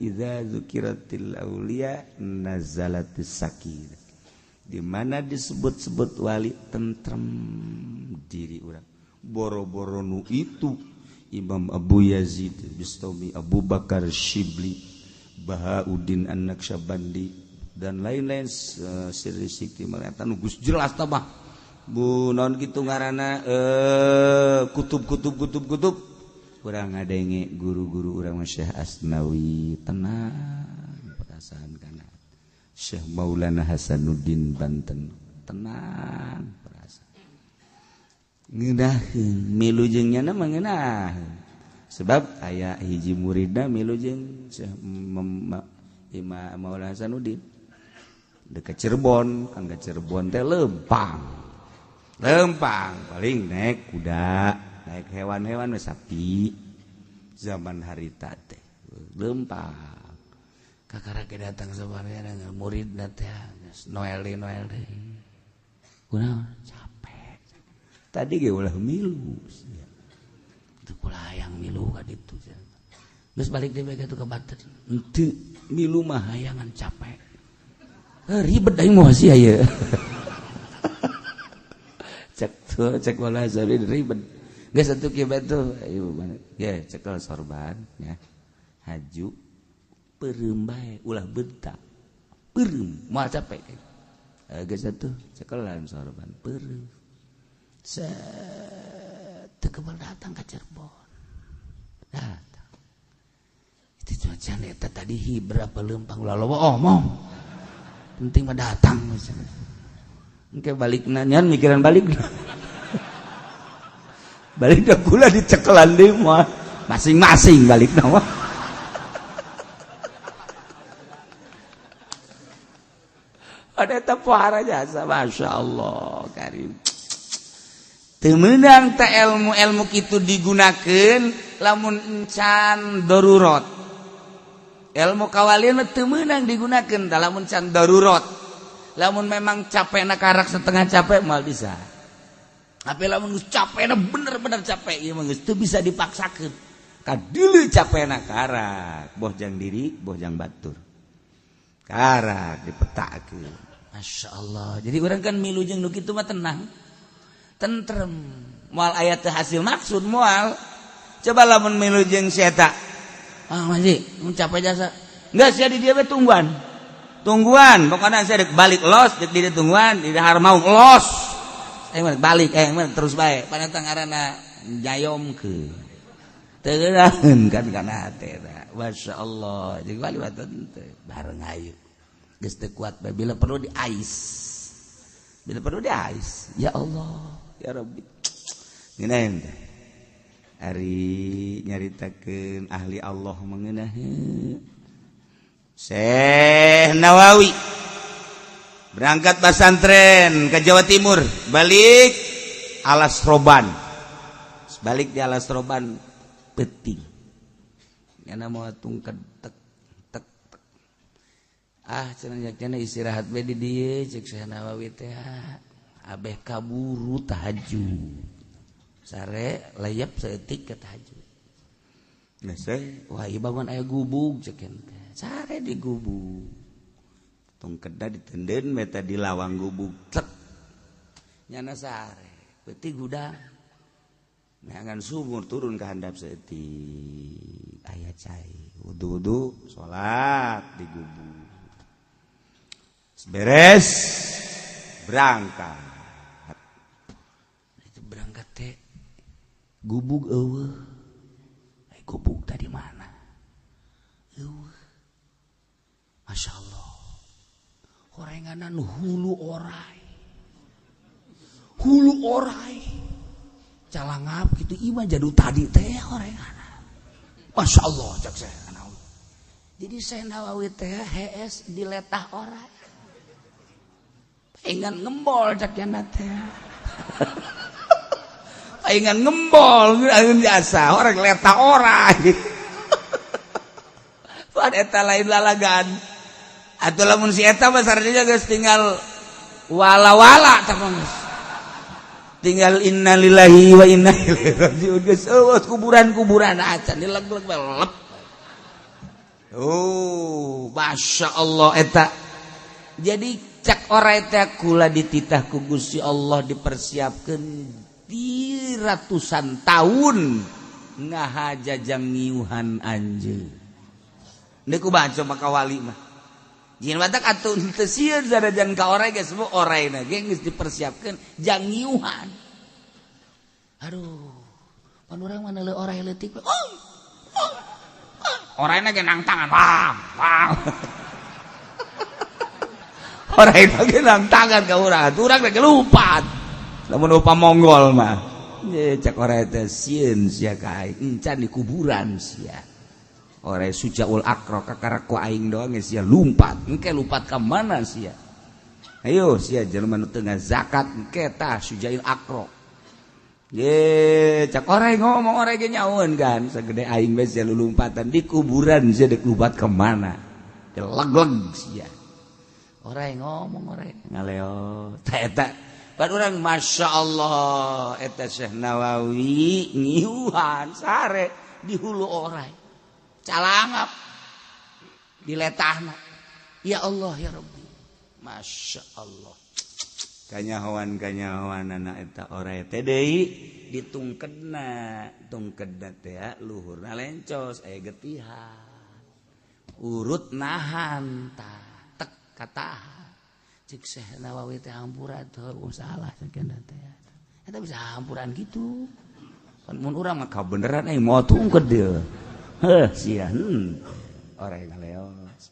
idza dzukiratil auliya nazalatis sakinah. Di mana disebut-sebut wali tentrem diri urang. Boro-boro nu itu Imam Abu Yazid Bistami, Abu Bakar Shibli, Bahauddin An-Naqsyabandi dan lain-lain siri sikti mereka nugus jelas tabah bu non gitu ngaranna kutub urang ngadenge guru-guru urang Syekh Asnawi tenang perasaan kana Syekh Maulana Hasanuddin Banten tenang perasaan ngeunaheun milu jeung nya mah ngeunaheun sebab aya hiji muridna milu jeung Syekh Imam Maulana Hasanuddin dekat Cirebon kan ke Cirebon teh lempang paling naik kuda naik hewan-hewan sapi zaman harita teh lempang kakara ke datang sebenarnya murid nanti Noel deh kunaon capek tadi ge ulah milu itu kulah yang milu ka ditu geus balik deui ka ke Banten henteu milu mah hayangan capek ribet aing moal sia ieu cek wala zabi ribet geus atuh kieu batu ayo ge cekel sorban ya haju peureum bae ulah bentak peureum moal capek geus atuh cekelan sorban peureum teu kebal datang ka Cirebon datang itu cuaca eta tadi berapa lempang ulah loba omong penting mah datang engke balikna nyan mikiran balik balik dah kula dicekelan deui mah masing-masing balikna mah ada eta pohara jasa masyaallah karim teu meunang teh ilmu kitu digunakeun lamun encan darurat ilmu kawalian teu meunang digunakeun lamun can darurat lamun memang capekna karak setengah capek moal bisa tapi lamun capekna bener-bener capek ieu mah geus teu bisa dipaksakeun kadeuleu capekna karak boh jang diri boh jang batur karak dipetakeun masyaallah jadi urang kan milu jeung nu kitu mah tenang tentrem moal aya teu hasil maksud moal coba lamun milu jeung si eta Maji mun capek jasa enggak sia di dieu we tungguan pokoknya saya dek balik los dek di tungguan di dahar mau los balik terus bae panentang ngaranna jayomkeun teu geuraheun kan kana teh masyaallah jeung wali waton teh bareng ayu geus teu kuat bae bila perlu diais ya Allah ya Rabbi ngeunaheun teh ari nyaritakeun ahli Allah mengeunah Syekh Nawawi berangkat pesantren ke Jawa Timur balik Alas Roban balik di Alas Roban penting yana mau tungked tek cenah cenah istirahat bae di dieu cek Syekh Nawawi teh abeh kaburu tahajud sare layap saeutik ke tahajud nah saya wah ieu bangun aya gubug cek teh sare di gubug tungkedna ditenden meta di lawang gubug tek nyana sare beuti gudang neangan sumur turun ke handap seeutik aya cai wudu salat di gubug beres berangkat itu berangkat teh gubug eueuh gubug tadi mana eueuh Masya Allah horenganan hulu orai calangap gitu ima jadu tadi teh horenganan Masya Allah cak saya Nawawi jadi saya Nawawi teh HS diletah orai pengen ngembol cak yana teh pengen ngembol biasa orang letah orai pada eta lain lalagan atau lamun si eta mah sarenya geus tinggal wala-wala tah geus. Tinggal innalillahi wa inna ilaihi rajiun geus eueuh kuburan-kuburan acan dileg-leg lep. Oh, Masya Allah eta. Jadi cak ora eta kula dititah ku Gusti Allah dipersiapkeun di ratusan tahun ngahajajang ngiuhan anjeun. Neku baca maka wali mah. Jin batak atuh teu sieun sarajan ka oray geus semua orayna ge geus dipersiapkeun jang ngiuhan. Aduh, pan urang mah neuleuh oray leutik. Orangnya genang tangan, wah. Orangnya genang tangan ke orang kelupat. Namun lupa Mongol mah. Cak orang itu sieun sia ka aing, encan di kuburan sia. Orang Sujaul Akro kakara ku aing doang sia lumpat. Engke lupat ka mana sia? Ayo sia jelema nu teu zakat engke tah Sujail Akro. Cak orang ngomong orang ge nyaun kan segede aing bae sia lulumpatan di kuburan sia dek lupat ke mana? Leg-leg sia. Orang ngomong orang ngaleo eta pan urang masyaallah eta Syekh Nawawi ngiuhan sare di hulu oray. Calangap diletahna. Ya Allah ya Rabbi. Masyaallah. Kanyahoan anak eta oray teh deui ditungkedna teh ya luhurna lencos aya getihan urut nahan tah tek katahan cik Syekh Nawawi teh hampuran teu salah sakeun teh eta bisa hampuran gitu pan mun urang mah kabeneran moal tungked deui heuh sia oray ngaleos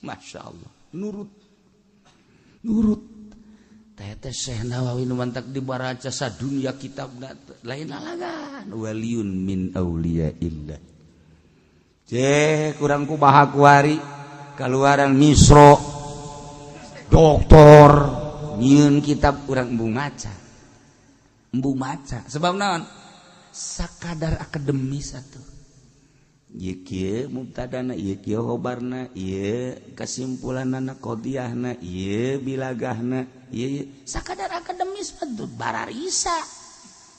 masyaallah nurut Tete Syekh Nawawi nu mantak dibaraca sadunya kitabna lain alagan waliun min auliyaillah. Kurang kumaha kuari kaluaran misro doktor nyieun kitab urang embu maca sebab naon sakadar akademis atuh. Ieu kieu mubtadana ieu kieu khobarna ieu kasimpulanna qadiyahna ieu bilagahna ieu sakadar akademis mah bararisa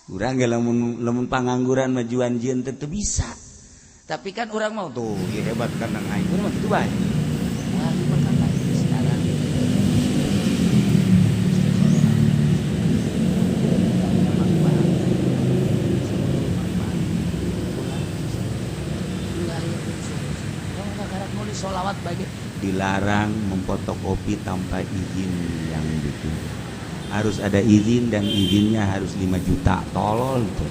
urang ge lamun pangangguran majuan jieun teu bisa tapi kan urang mau tuh ieu hebat kana aing urang mah kitu bae wali mah kana sekarang solawat bagi dilarang memfotokopi tanpa izin yang dituju. Harus ada izin dan izinnya harus 5 juta. Tolol tuh.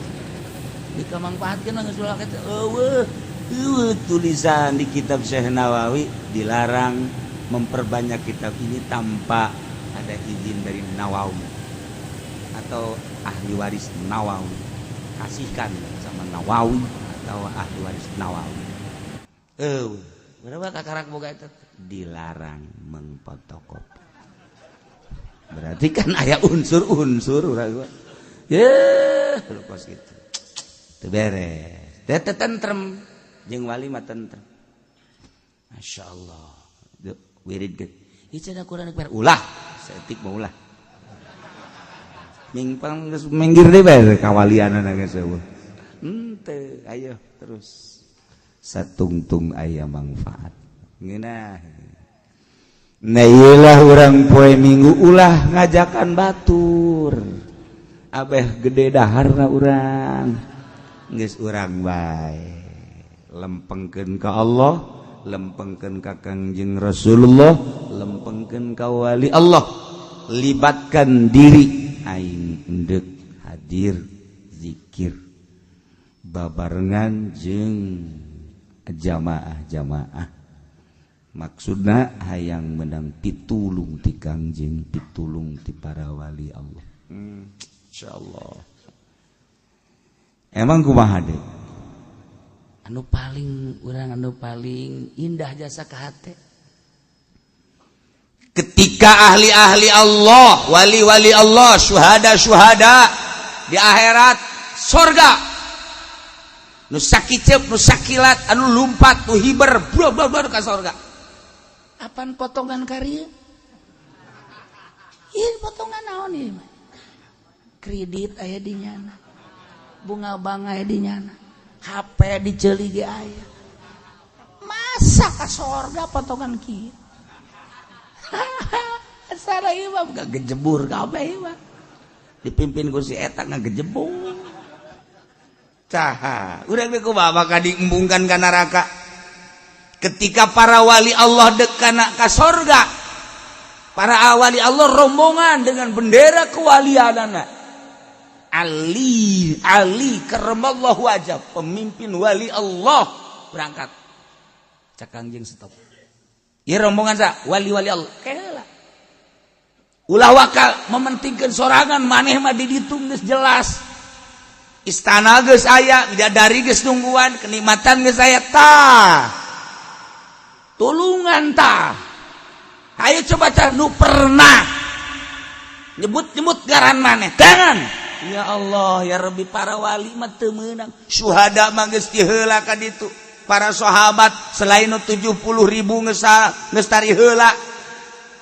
Dikamanfaatkeun geus ulah kitu. Eueuh tulisan di kitab Syekh Nawawi dilarang memperbanyak kitab ini tanpa ada izin dari Nawawi atau ahli waris Nawawi. Kasihkan sama Nawawi atau ahli waris Nawawi. Berapa kakarak boga itu dilarang mengfotokopi. Berarti kan aya unsur-unsur urang gua. Lepas gitu. Teu beres. Teu tentrem jeung wali mah tentrem. Masyaallah. Wirid ge. Ieu cenah Quran ulah, saeutik mah ulah. Mingpang geus menggir deui bae kawalianana geus eueuh. Henteu, ayo terus. Satungtung aya manfaat ngeunah nah iyalah urang poe minggu ulah ngajakan batur abeh gede daharna urang geus urang bae lempengkeun ka Allah lempengkeun ka Kangjeng Rasulullah lempengkeun ka wali Allah libatkan diri aing endek hadir zikir babarengan jeung jamaah maksudna hayang menang pitulung ti Kangjeng pitulung ti para wali Allah insyaallah. Emang kumaha deui anu paling indah jasa ka hate ketika ahli-ahli Allah wali-wali Allah syuhada di akhirat surga nu sakicep nu sakilat anu lumpat nu hiber blor ka sorga apaan potongan karya ieu potongan naon ieu kredit aya di nyana bunga bank aya di nyana HP diceuli ge aya asa ka sorga potongan kieu. Asal ieu mah gagejebur kabeh mah. Dipimpin ku si eta ngagejebur. Caha, urang teh kumaha maka diembungkan ka neraka. Ketika para wali Allah dek kana ka sorga, para wali Allah rombongan dengan bendera kewalianana. Ali karamallahu wajah, pemimpin wali Allah berangkat. Cak Kangjeng stop. Ieu rombongan sa wali-wali Allah. Kaela. Ulah wakal mementingkeun sorangan maneh mah di ditu geus jelas. Istana geus aya, bidadari geus nungguan, kenikmatan geus aya tah. Tulungan tah. Ayo coba cah nu pernah nyebut-nyebut ngaran maneh. Jangan. Ya Allah, ya Rabbi, para wali mah teu meunang. Syuhada mah geus diheula ka ditu. Para sahabat selain 70.000 geus tari heula.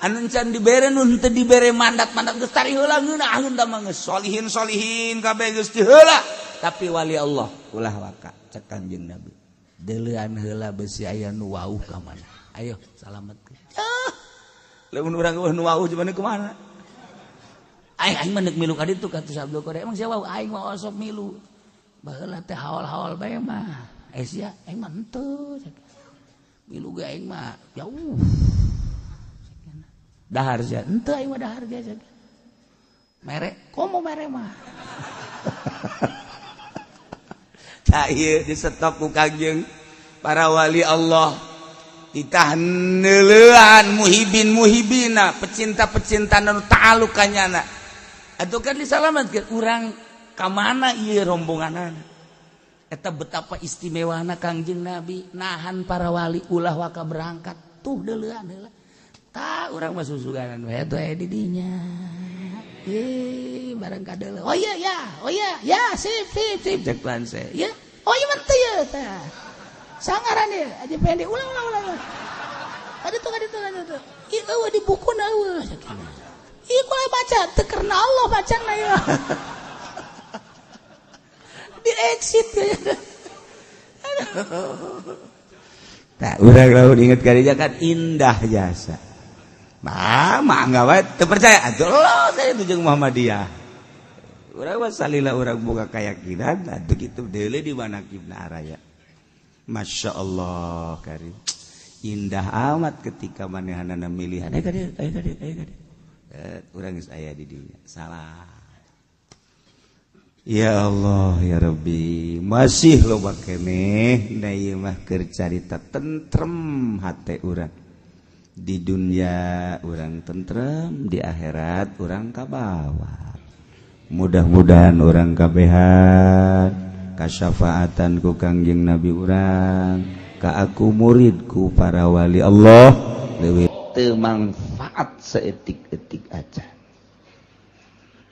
Anu can dibere nu teu dibere mandat-mandat geus tari heula ngeunaheun da mah geus solihin kabeh geus diheula. Tapi wali Allah ulah waka cek Kanjeng Nabi. Deulean heula beusi aya nu wauh ka mana. Ayo salametkeun. Lamun urang nu wauh cuman kumaha? Aing mah neuk milu ka ditu kata Abdul Qadir. Emang sia wauh aing mah osok milu. Baheula teh haol-haol bae mah. Sia aing mah henteu. Milu ge aing mah jauh. Dahar sia. Henteu aing mah dahar ge. Mere, komo mere mah. Tah ieu disetop ku Kangjeng para wali Allah. Ditahan neuleuan muhibina, pecinta-pecinta nu ta'alluq ka nyana. Atuh kan disalametkeun urang ka mana ieu rombonganan. Eta betapa istimewana Kangjeng Nabi nahan para wali ulah waka berangkat. Tuh deuleuan heula. Tah urang mah susuganan we atuh aya di dinya. Barang kadeuleu. Oh iya ya, sip cek planse. Ya. Oh iya mah teh ya tah. Sangaran dia, aja pendek, ulang. Ada tuh. Ieu eueuh di bukuna eueuh. Ieu kumaha baca, teu karena Allah bacana ya. Di exit ya. Tah urang lamun inget ka kan indah jasa. Mangga wae teu percaya atuh Allah teh itu jeung Muhammadiyah. Urang mah salila urang boga kayakinan atuh kitu deuleu di manaqibna araya. Masya Allah karim. Indah amat ketika manehanana milihan. Ayo ka dieu. Urang geus aya di dinya. Salah. Ya Allah ya Rabbi, masih loba keneh da ieu mah keur carita tentrem hate urang. Di dunia urang tentrem, di akhirat urang kabawa. Mudah-mudahan urang kabehan kasyafaatan ku Kangjeng Nabi urang, ka aku muridku para wali Allah leuwih teu manfaat saeutik-eutik aja.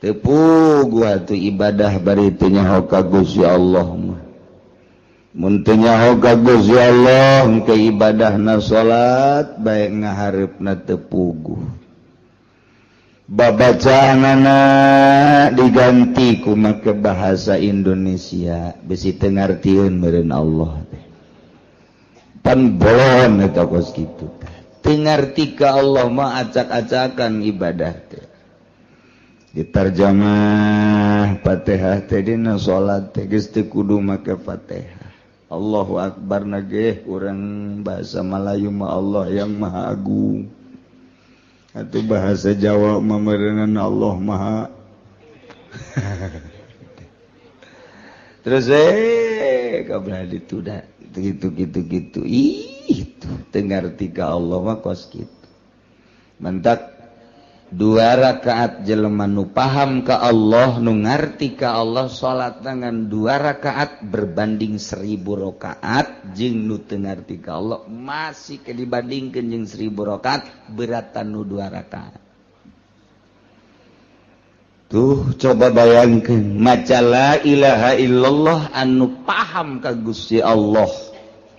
Teu puguh atuh ibadah bari teu nyaho ka Gusti Allah mah. Mun teu nyaho ka Gusti Allah ke ibadahna salat bae ngahareupna teu puguh. Babacaanana diganti ku make bahasa Indonesia bisi teu ngartieun meureun Allah teh. Pan bolon eta kos kitu teh. Teu ngarti ka Allah mah acak-acakan ibadah teh. Ditarjamah Fatihah teh dina salat teh geus teu kudu make Fatihah. Allahu Akbar nage urang bahasa Melayu mah Allah yang Maha Agung. Atau bahasa Jawa memerangan Allah Maha. Terus kablah itu dah gitu. Itu tengarti ka Allah mah kos kitu. Mentak 2 rakaat jelema nu paham ka Allah, nu ngarti ka Allah salat dengan 2 rakaat berbanding 1000 rakaat jeung nu teu ngarti ka Allah masih ke dibandingkeun jeung 1000 rakaat beratan nu 2 rakaat. Tuh coba bayangkeun maca la ilaha illallah anu paham ka Gusti Allah.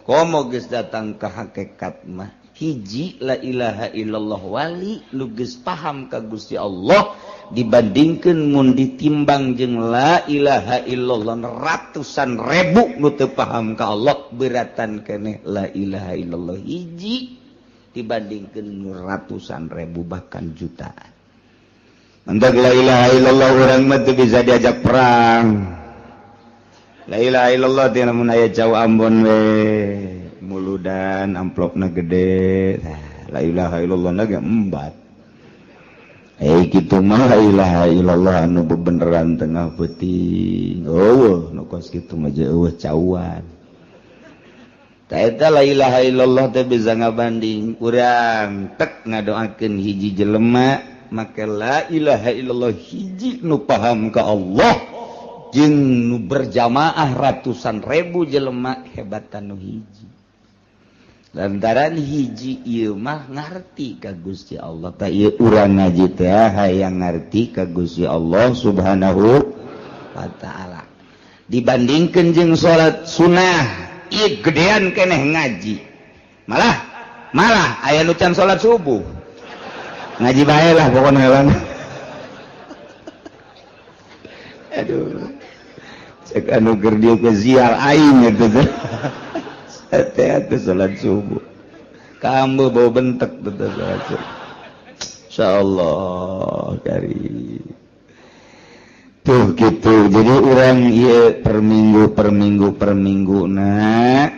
Komo geus datang ka hakikat mah hiji la ilaha illallah wali nu geus paham ka Gusti Allah dibandingkeun mun ditimbang jeung la ilaha illallah ratusan ribu nu teu paham ka Allah beratan keneh la ilaha illallah hiji dibandingkeun ratusan ribu bahkan jutaan. Mendak la ilaha illallah urang mah teu bisa diajak perang. La ilaha illallah teh lamun aya jauh Ambon we muludan amplopna gede. La ilaha illallah na embat. Kitu mah la ilaha illallah anu bebeneran tengah peuting. Eueuh nu kos kitu mah eueuh cauan. Ta eta la ilaha illallah teh bisa ngabanding urang tek ngadoakeun hiji jelema make la ilaha illallah hiji nu paham ka Allah jeung nu berjamaah ratusan ribu jelema hebatan nu hiji lantaran hiji ieu mah ngarti ka Gusti Allah ta ieu urang ngaji teh hayang ngarti ka Gusti Allah subhanahu wa ta'ala dibandingkeun jeung salat sunah ieu gedean keneh ngaji malah aya nu can salat subuh ngaji bae lah pokona heula aduh cek anu keur dieu ke ziar aing eta teh salat subuh kambe bau bentek teh salat subuh insyaallah kari tuh gitu jadi urang ieu per minggu na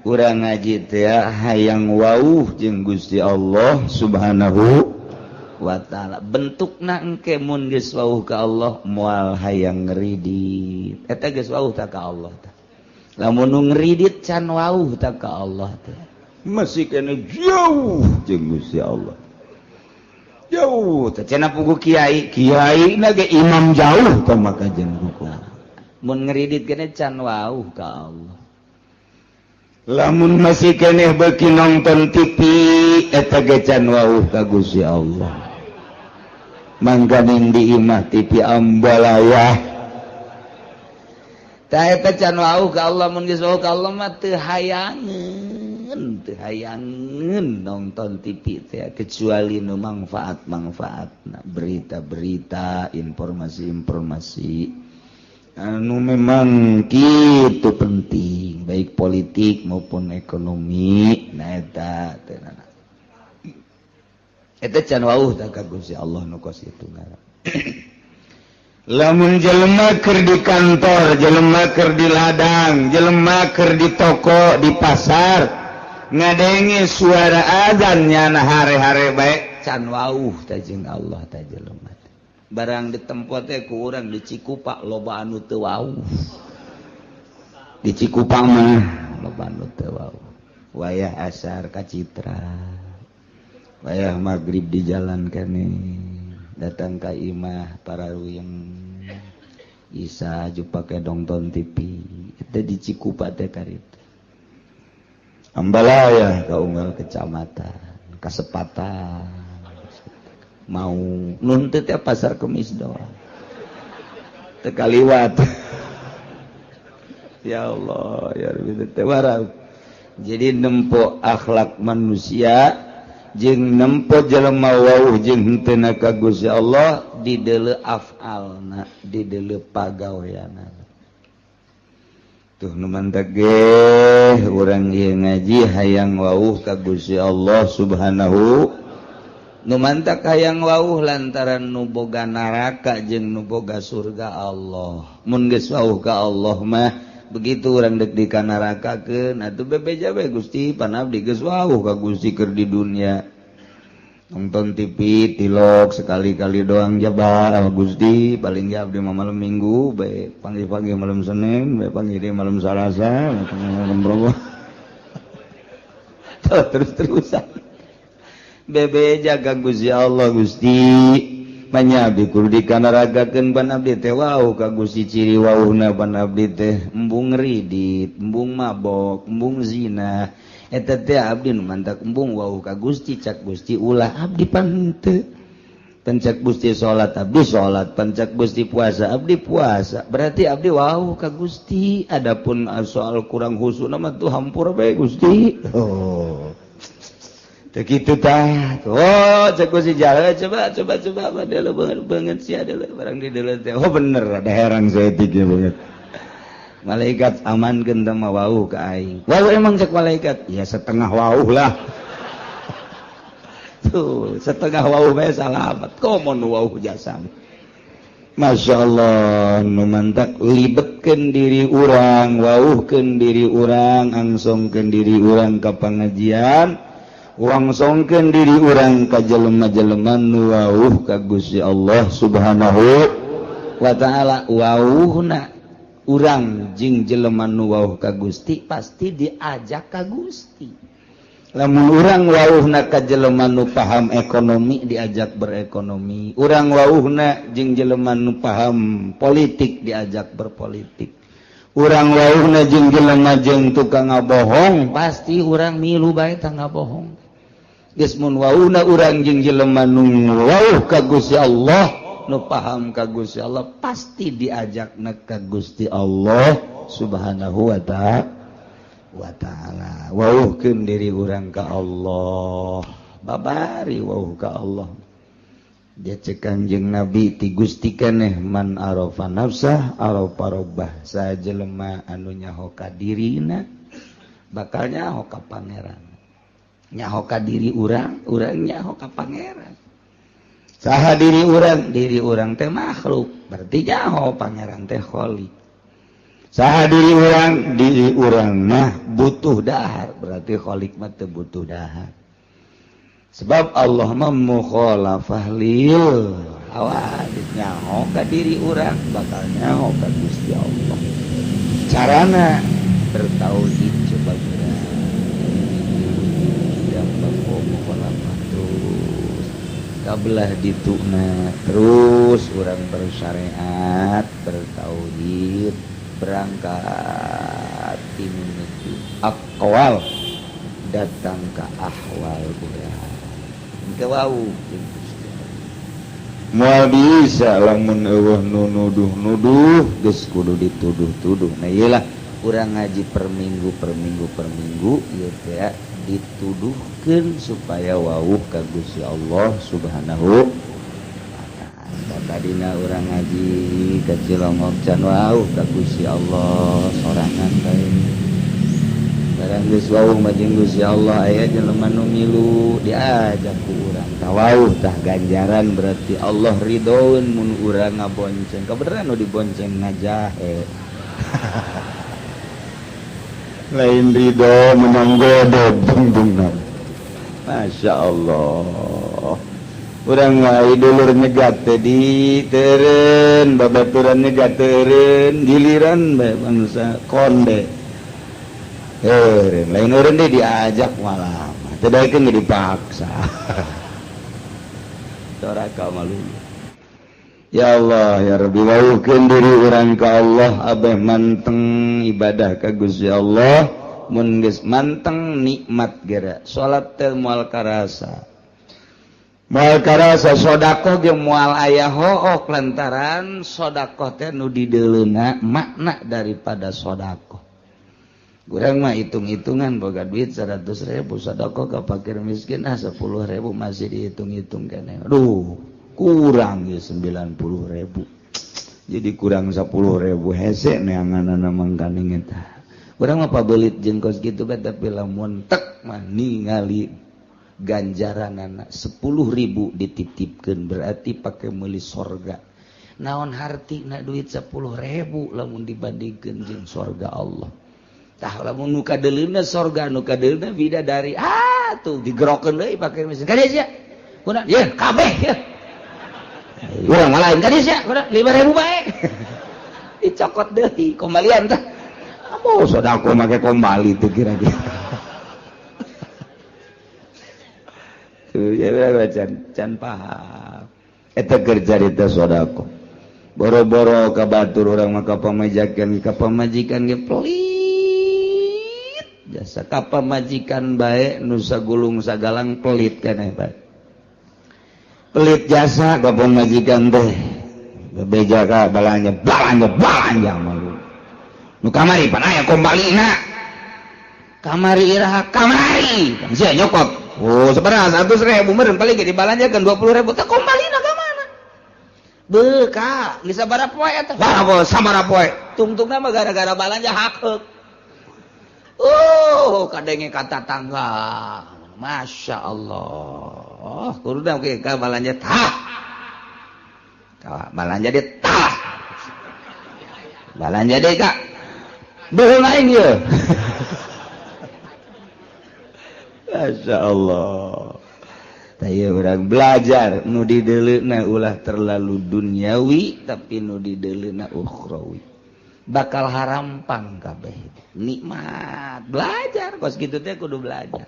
urang ngaji teh hayang wauh jeung Gusti Allah subhanahu wa ta'ala bentukna engke mun geus wauh ka Allah moal hayang ngridit eta geus wauh ta ka Allah tah lamun nu ngridit can wauh ta ka Allah teh masih kena jauh jeung Gusti Allah jauh teh cenah pugu kiai na ge imam jauh tah maka jeung hukum mun ngridit keneh can wauh ka Allah lamun masih keneh beuki nonton TV eta ge can wauh ka Gusti Allah mangganing di imah TV ambalayah ta eta can wauh ka Allah mun geus wauh ka Allah mah teu hayangeun nonton TV teh kecuali nu manfaatna berita-berita informasi anu memang kitu penting baik politik maupun ekonomi nah eta can wauh ta ka Gusti Allah nu kos itu ngaran lamun jelema keur di kantor jelema keur di ladang jelema keur di toko di pasar ngadenge suara azan nyana hare-hare bae can wauh ta jeung Allah ta jelema barang ditempo teh ku urang di Cikupa loba anu teu wauh di Cikupa mah loba anu teu wauh wayah asar ka Citra wayah maghrib di jalan kene datang ka imah parawiyeng Isa jupake nonton TV eta di Cikupa teh karita ambalaya ka unggal kecamatan kasepatan mau nun teh pasar Kemis doang teu kaliwat ya Allah ya Rabbi teh warang jadi nempo akhlak manusia jeung nempo jelema wauh jeung henteu ka Gusti Allah di deuleu afalna di deuleu pagaweanna tuh nu mantak ge urang ieu ngaji hayang wauh ka Gusti Allah subhanahu nu mantak hayang wauh lantaran nu boga neraka jeung nu boga surga Allah mun geus wauh ka Allah mah begitu urang dek di ka nerakakeun atuh bebeja we Gusti panabdi geus wauh ka Gusti keur di dunia nonton TV tilok sekali-kali doang jabal Gusti paling ge abdi mah malam Minggu bae pagi-pagi malam Senin bae pagi di malam Salasa malam Rabu terus-terusan bebe jaga Gusti Allah Gusti panyabdi kudu dikanaragakeun pan abdi teh wauh ka Gusti ciri wauhna pan abdi teh embung ridit embung mabok embung zina eta teh abdi nu mantak embung wauh ka Gusti cak Gusti ulah abdi pan henteu pancak Gusti salat abdi salat pancak Gusti puasa abdi puasa berarti abdi wauh ka Gusti adapun soal kurang husuk mah tuh hampura bae Gusti Begitu tah. Oh, cek ku si Jahe coba adalah banget sih adalah barang di dalam teh. Oh bener ada heran saya tiga banget. Malaikat amankeun teh mah wauh ka aing. Wauh emang cek malaikat? Ya setengah wauh lah. Tuh, setengah wauh bae salamet. Komo nu wauh jasam. Masya Allah nu mantak libetkeun diri urang, wauhkeun diri urang, angsongkeun diri urang ka pangajian, wangsongkeun diri urang ka jelema-jelema nu wauh ka Gusti Allah Subhanahu wa taala. Wauhna urang jeung jelema nu wauh ka Gusti pasti diajak ka Gusti. Lamun urang wauhna ka jelema nu paham ekonomi diajak berekonomi, urang wauhna jeung jelema nu paham politik diajak berpolitik, urang wauhna jeung jelema jeung tukang ngabohong pasti urang milu bae tah ngabohong. Geus mun wauhna urang jeung jelema nu wauh ka Gusti Allah, nu paham ka Gusti Allah pasti diajakna ka Gusti Allah Subhanahu wa ta'ala. Wauhkeun diri urang ka Allah, babari wauh ka Allah. Dia cek Kanjeng Nabi ti Gusti keneh man arafa nafsah arafa rabbah. Sajelema anu nyaho ka dirina bakal nyaho ka pangeran. Nyaho ka diri urang, urang nyaho ka pangeran. Saha diri urang teh makhluk, berarti nyaho pangeran teh khaliq. Saha diri urang mah butuh dahar, berarti khaliq mah teu butuh dahar. Sebab Allah mah mukhalafah lil hawadits, nyaho ka diri urang bakal nyaho ka Gusti Allah. Carana bertauhid coba geura dan mukhalafah terus kabelah dituna terus urang bersyariat bertauhid berangkat menuju aqwal datang ke ahwal urang ke wau moal bisa lamun eueuh nu nuduh geus kudu dituduh-tuduh. Nah iyalah urang ngaji per minggu ieu teh dituduhkeun supaya wauh ka Gusti Allah Subhanahu tadina urang ngaji ka Cilongok can wauh ka Gusti Allah sorangan bae. Barang geus wauh mah jeung Gusti Allah aya jelema nu milu diajak ku urang ka wauh tah ganjaran berarti Allah ridhoeun mun urang ngabonceng. Kabeneran nu dibonceng ngajahe. Lain ridho menang godog bung-bungna. Masya Allah. Urang wae dulur nyegat teh diteureun, babaturan nyegat teureun, giliran bae bangsa konde. Heureun, lain eureun teh diajak malah, teu daekeun dipaksa. Doraka malu. Ya Allah, ya Rabbi, wauhkeun diri urang ka Allah, abeh manteng ibadah ka Gusti Allah, mun geus manteng nikmat geura. Salat teh moal karasa. Moal karasa sodako ge moal aya hook lantaran sodako teh nu dideuleuna makna daripada sodako. Urang mah hitung-hitungan boga duit 100.000 sodako ka fakir miskin 10.000 masih dihitung-hitung keneh. Aduh, kurang ge 90.000. Jadi kurang 10.000 hese neanganna mangkaning eta. Urang mah pabeulit jeung kos kitu bae tapi lamun tek mah ningali ganjaran 10.000 dititipkeun berarti pakai meuli sorga. Naon hartina duit 10.000 lamun dibandingkeun jeung sorga Allah. Tah lamun nu kadeulina sorga nu kadeulina bidadari tuh digerokeun deui pakai mesin. Kades ya. Kunaon? Ye kabeh ya. Urang lain kades ya, kunaon 5.000 bae. Dicokot deui kombalian tah. Amo sodako make kombali teh kira-kira. Ya can paham eta keur carita sodako boro-boro ka batur urang mah ka pamajikan ge pelit jasa ka pamajikan bae nu sagulung sagalang pelit keneh bae pelit jasa ka pamajikan teh bebeja ka balanja malu nu kamari pan aya kombalina kamari iraha kamari sia nyokot Oh, sebenarnya 100.000 meureun paling ge dibalanjakeun 20.000 teh kombalina ka mana? Beuka, geus sabaraha poe eta? Sabaraha poe? Tungtungna mah gara-gara balanja hakeuk. Oh, kadenge ka tatangga. Masya Allah. Kudunya oke ka balanja tah. Ka balanja dia tah. Balanja deh kak. Beul aing ye. Masya Allah. Taya orang belajar nu dideleuna ulah terlalu duniawi tapi nu dideleuna ukhrawi. Bakal harampang kabeh. Nikmat belajar kos kitu teh kudu belajar.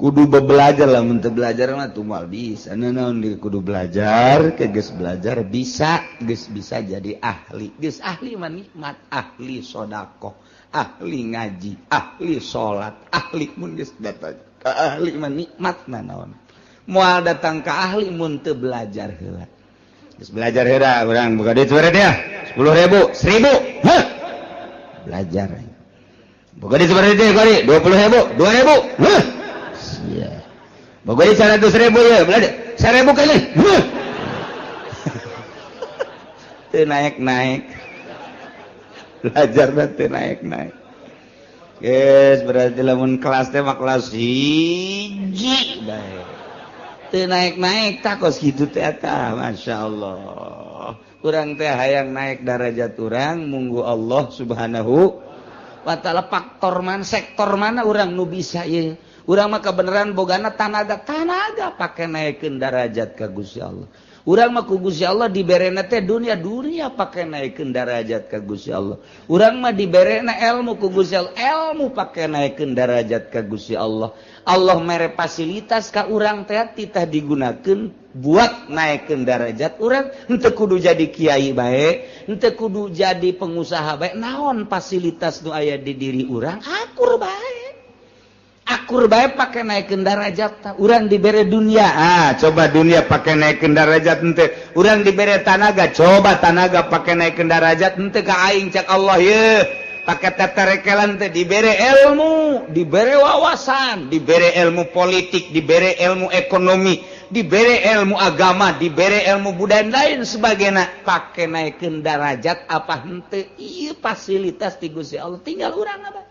Kudu belajar lah mun teu belajar mah tuh moal bisa. Naon di kudu belajar, ke geus belajar bisa, geus bisa jadi ahli. Geus ahli mah nikmat, ahli sedekah, ahli ngaji, ahli salat, ahli mun geus datang ka ahli mah nikmat naon. Moal datang ka ahli mun teu belajar heula. Geus belajar heula urang buka duit sabaraha teh? 10.000, 1.000. Heh. Belajar. Buka duit sabaraha teh kali? 20.000, 2.000. Heh. Iya. Pokoknya 100.000 ya, belajar. 1.000 kali. Teu naik-naik. Belajar teu naik-naik. Guys, berarti lamun kelas teh mah kelas 1 bae. Teu naik-naik takos kitu teh eta, masyaallah. Urang teh hayang naik derajat urang, munggu Allah Subhanahu wa taala faktor mana, sektor mana urang nu bisa ieu. Urang mah kebenaran bogana tanaga pake naikeun derajat ka Gusti Allah. Urang mah ku Gusti Allah diberena teh dunia pake naikeun derajat ka Gusti Allah. Urang mah diberena ilmu ku Gusti Allah, ilmu pake naikeun derajat ka Gusti Allah. Allah mere fasilitas ka urang teh titah digunakeun buat naikeun derajat urang. Henteu kudu jadi kiai bae, henteu kudu jadi pengusaha bae. Naon fasilitas nu aya di diri urang? Akur bae. Akur bae pake naikeun darajat. Urang dibere dunia, coba dunia pake naikeun darajat henteu. Urang dibere tanaga, coba tanaga pake naikeun darajat henteu ka aing cak Allah ye. Pake tatarekelan teh dibere ilmu, dibere wawasan, dibere ilmu politik, dibere ilmu ekonomi, dibere ilmu agama, dibere ilmu budaya lain sebagainya. Pake naikeun darajat apa henteu? Ieu fasilitas ti Gusti Allah, tinggal urang apa?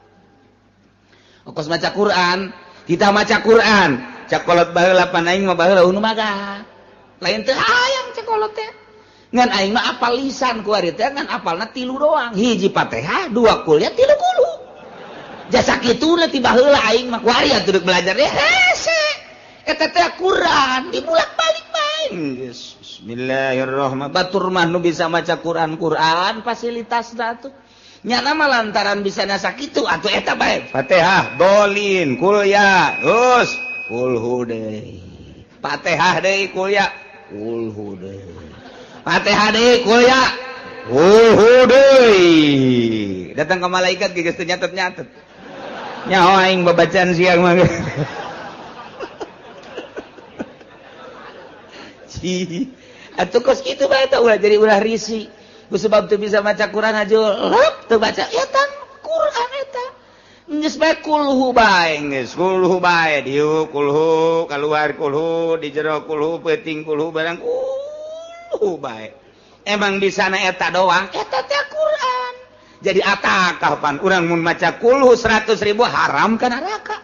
Kos maca Quran, kita maca Quran, cakolot baheula pan aing mah baheula unu maga. Lain teu hayang cakolot teh. Ngan aing mah apal lisan ku ari teh ngan apalna 3 doang. Hiji Fatihah, 2 kuliah, 3 kulu. Jasa kituna ti baheula aing mah ku ari atuh belajar teh hese. Eta teh Quran dibulak-balik bae. Bismillahirrahmanirrahim. Batur mah nu bisa maca Quran fasilitasna tuh. Nyana mah lantaran bisa nasa kitu atuh eta bae. Fatihah, dolin, kulya, us, kulhu deui. Fatihah deui kulya, kulhu deui. Fatihah deui kulya, kulhu deui. Datang ke malaikat geus teu nyatet-nyatet. Nyaho aing babacaan siang mah. Atuh kos kitu bae eta ulah jadi ulah risi. Sebab tu bisa baca Quran aja lep tu baca eta Quran eta geus bae kulhu bae geus kulhu bae dieu kulhu kaluar kulhu di jero kulhu peuting kulhu barang kulhu bae emang di sana eta doang eta teh Quran jadi atakah pan urang mun maca kulhu 100.000 haram ka neraka.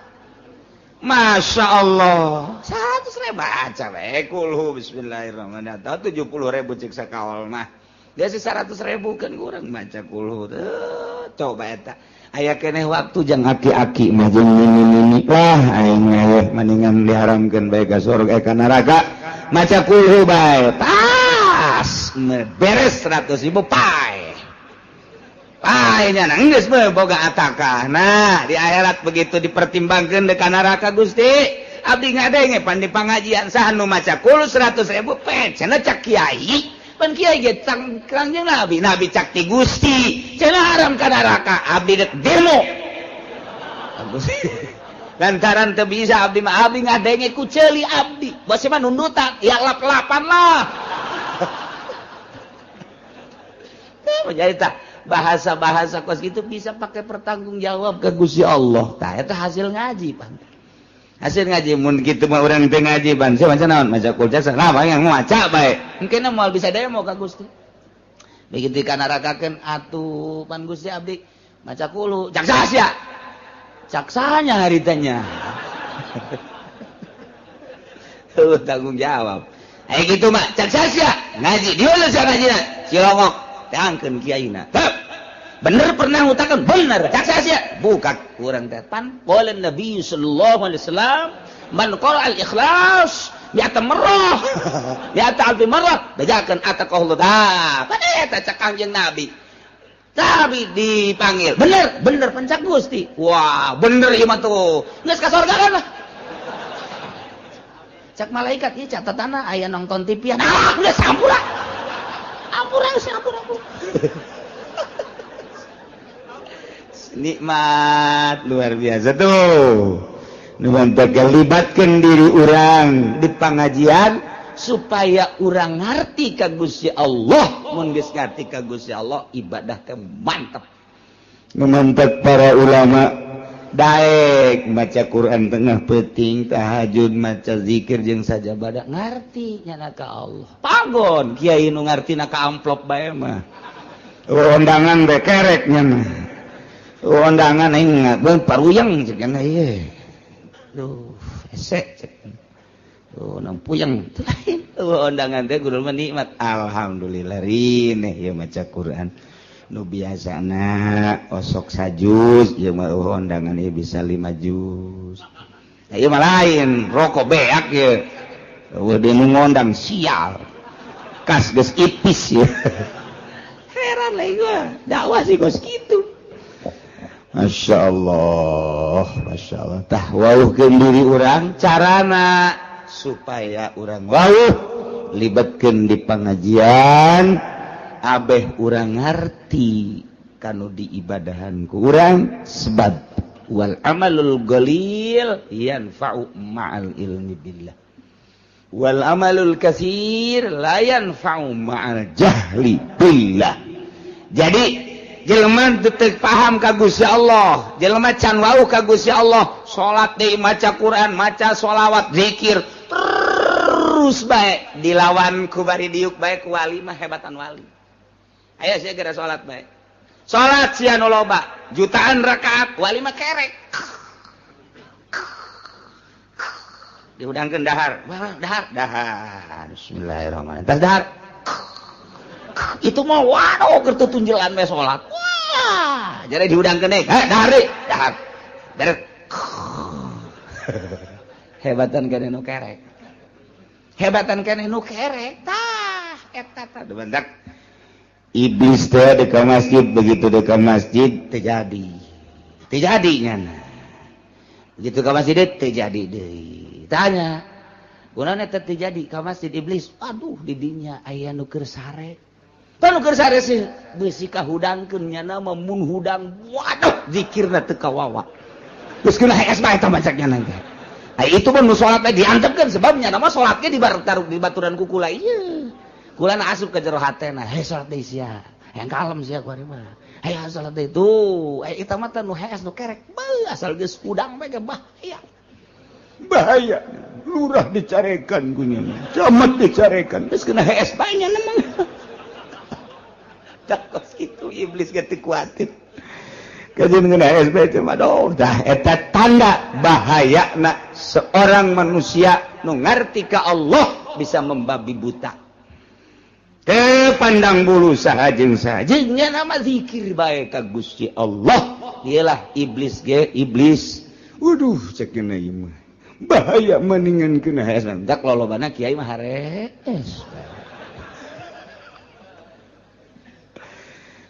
Masya Allah 100.000 baca bae kulhu bismillahirrahmanirrahim 70.000 cek sakawal mah. Dia 100.000 kan kurang baca kulhu. Coba eta. Aya keneh waktu jang aki-aki mah jeung nini-nini lah aing mah mendingan diharamkeun bae ka surga ka neraka. Maca kulhu bae. Tas beres 100.000 pae. Pae nya geus mah boga atakah. Nah, di akhirat begitu dipertimbangkeun deui ka neraka Gusti. Abdi ngadenge pan di pangajian saha nu maca kulhu 100.000 pae cenah cak kiai. Pan kiai ge kangjeng Nabi cak ti Gusti cenah haram ka neraka abdi dek demo lantaran teu bisa abdi mah abdi ngadenge ku ceuli abdi bose mah nundutan ya lap-lapan lah. Jadi tah bahasa-bahasa kos gitu bisa pakai pertanggung jawab ke Gusti Allah tah eta hasil ngaji pan hasil ngaji mun kitu mah urang teu ngaji ban sia maca naon maca kul jaksa nah yang maca bae engke moal bisa demo ka Gusti begitu kanarakakeun atuh pan Gusti abdi maca kulu jaksa sia caksanya haritanya tanggung jawab aya kitu mah jaksa sia ngaji dieuleus ngajina cilongok teangkeun kiaina bener pernah ngutakan bener jaksa sia bukan kurang teh pan qala Nabi sallallahu alaihi wasallam man qala al ikhlas mi'ata marrah mi'ata alfi marrah dajakeun ataqallahu dah pada eta cak Kangjeng Nabi tapi dipanggil bener pencak Gusti wah bener ieu mah tuh geus ka surga kan lah cak malaikat ieu catatanna aya nonton TV-an geus sampura ampura nikmat luar biasa tuh numantakeun libatkeun diri urang di pangajian supaya urang ngarti ka Gusti Allah mun geus ngarti ka Gusti Allah ibadah teh mantap numantak para ulama daek maca Quran tengah peuting tahajud maca zikir jeung sajabada ngarti nyana ka Allah pagon kiai nu ngartina ka amplop bae mah undangan bae kerek nya undangan ingat beun paruyang cek kana ieu duh esek cek oh nampuyang undangan teh kudu nikmat alhamdulillah rineh ieu maca Quran nu biasana osok sajuz ieu mah undangan ieu bisa 5 juz ieu mah lain rokok beak ieu udah nu ngondang sial kas geus ipis ieu heran lagi gua dakwah sih kos kitu Masya Allah tah wauhkeun diri urang carana supaya urang wauh libatkeun di pangajian abeh urang ngarti kanu diibadahan ku urang sebab wal amalul qalil yanfa'u ma'al ilmi billah wal amalul katsir la yanfa'u ma'al jahli billah jadi jelema teu paham ka Gusti Allah jelema can wauh ka Gusti Allah salat deui maca Quran maca sholawat zikir terus bae dilawan ku bari diuk bae ku wali mah hebatan wali aya sia gara salat bae salat sia nu loba jutaan rakaat wali mah kerek diudangkeun dahar bismillahirrahmanirrahim tas dahar itu mah waduh keur tunjelan we salat wah jadi diudangkeun deui dahar deui dahar beres hebatan keneh nu kerek tah eta tah bentak iblis teh di masjid begitu di masjid terjadi nyana begitu ka masjid terjadi deui tanya kunaon eta terjadi ka masjid iblis aduh di dinya aya nu keur sare tanu keur sare sih beusi kahudangkeun nyana mun hudang waduh zikirna teu kawawa geus kena hees bae eta macaknya nanti itu pun nu salat bae diantepkeun sebabnya nama salat ge dibataruh di baturan ku kula ieu kula na asup ka jero hatena salat deui sia yang kalem sia ku ari mah salat deui tuh eta mah nu hees nu kerek asal geus hudang bae ge bahaya lurah dicarekan ku nya camat dicarekan geus kena hees bae nya memang takos kitu iblis ge teu kuatin kajian kena SB cuma dah eta tanda bahayana seorang manusia nu ngarti ka Allah bisa membabi buta teu pandang bulu saha jeung nya nama zikir bae ka Gusti Allah iyalah iblis ge iblis waduh cek kena ieu mah bahaya mendingan kena hees dak lolobana kiai mah harees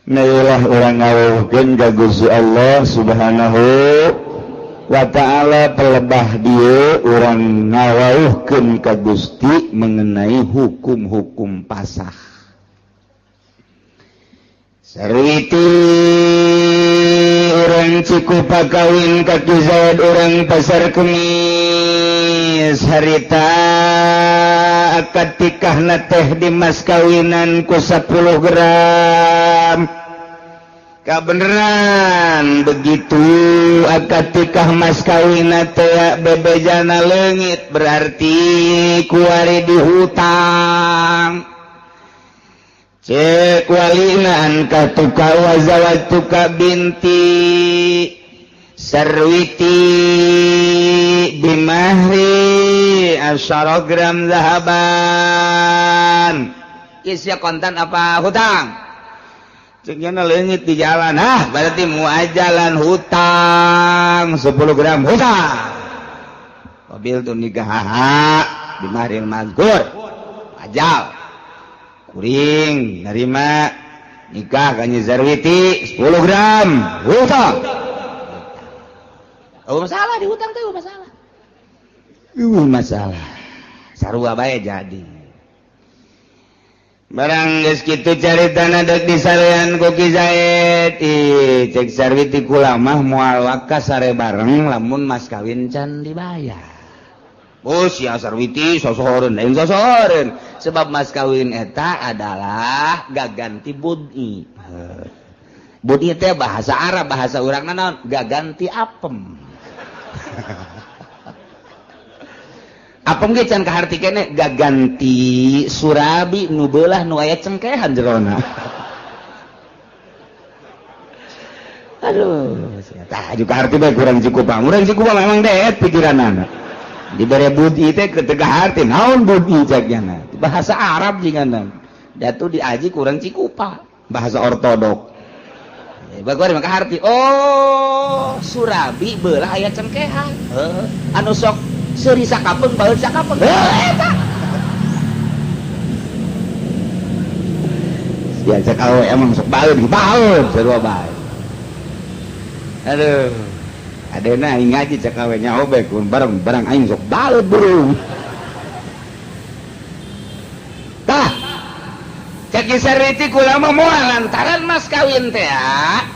Nailah orang ngawuhkeun ka Gusti Allah Subhanahu wa ta'ala pelebah dieu urang ngawuhkeun ka Gusti mengenai hukum-hukum pasah. Sarwiti urang Cikupa kawin ka Zaid urang Pasar Kemis harita akad tikahna teh di mas kawinan ku 10 gram Kabeneran begitu akatikah mas kawina teh bebejana leungit berarti kuari dihutang cek walinaan katuka wazawatuka binti sarwiti bimahri 10 gram zahaban isya kontan apa hutang ceknya leungit di jalan berarti muajalan hutang 10 gram hutang mobil tuh nikah bimahrin mazkur ajal kuring nerima nikah kanyi zarwiti 10 gram hutang masalah di hutang tuh masalah sarua bae jadi barang geus kitu caritana dek disarean ku Ki Zaid cek sarwiti kula mah moal wakas sare bareng lamun mas kawin can dibayar bos ya sarwiti sosoreun lain sosoreun sebab mas kawin eta adalah gaganti bud'i bud'i teh bahasa Arab bahasa urangna naon gaganti apem apem ge can kaharti kene gaganti surabi nu beulah nu aya cengkehan jerona aduh tah juga arti bae kurang cukup memang deet pikiranana dibere budi teh teu kaharti naon budi cakna bahasa Arab jinganan datu diaji kurang cikupa bahasa ortodok bagor mah kaharti oh surabi beulah aya cengkehan anu sok seuri sakapeung baeud sakapeung eta ya cek awe emang sok baeud sarua bae aduh adena aing ngaji cek awe nyaho bae kun bareng aing sok baeud burung tah cek sarwiti kula mah moal lantaran mas kawin teh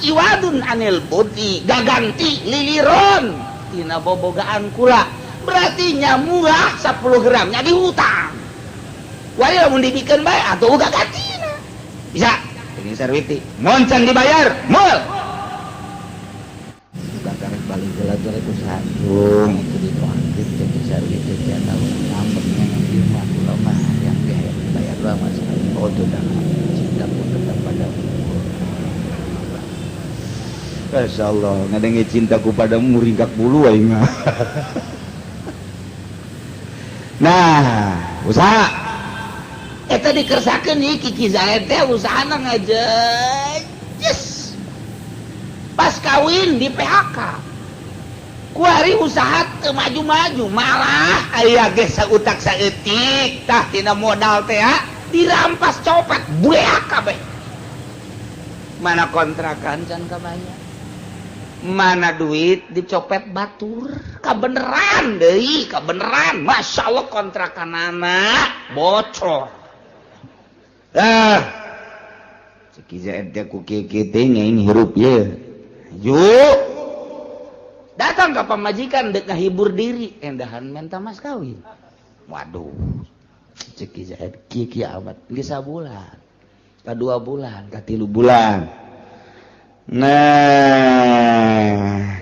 iwadun anil budi gaganti liliron tina bobogaan kula berarti murah 10 gramnya dihutang wali lamun dibikeun bae atuh uga gantina bisa ini sarwiti mun can dibayar moal bakar balik gelat-gelat ku sandung itu dituangkeun cek sarwiti teh ngambeknya di rumah kula mah yang gehe bayar lama sekali itu dah cinta pun tetap padamu Masya Allah ngadengi cintaku padamu ringkak bulu aing mah nah usaha eta dikersakeun ieu Ki Zaid teh usahana ngajejes pas kawin di PHK kuari usaha teu maju-maju malah aya ge sautak saeutik tah tina modal teh dirampas copet bueak kabeh mana kontrakan can kabayar mana duit dicopet batur kabeneran deui kabeneran Masya Allah kontrakan anak bocor cek Zaid teh ku kieu teh nyaing hirup ye yuk datang ke pamajikan dek ngahibur diri endahan menta mas kawin waduh cek Zaid kieu amat geus sabulan ka 2 bulan ka 3 bulan nah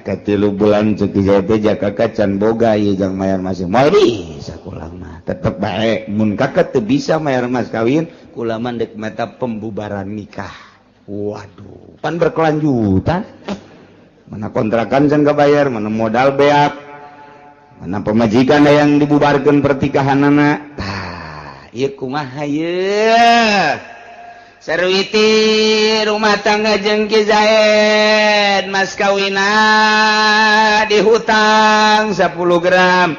ka 3 bulan cek Zaid teh jakaka can boga ieu jang mayar masih moal bisa kula mah tetep bae mun kakak teu bisa mayar mas kawin kula mah dek meta pembubaran nikah waduh pan berkelanjutan mana kontrakan can kabayar mana modal beak mana pemajikan yang dibubarkeun pertikahanana tah ieu kumaha ieu sarwiti rumah tangga jeung Ki Zaid mas kawina dihutang 10 gram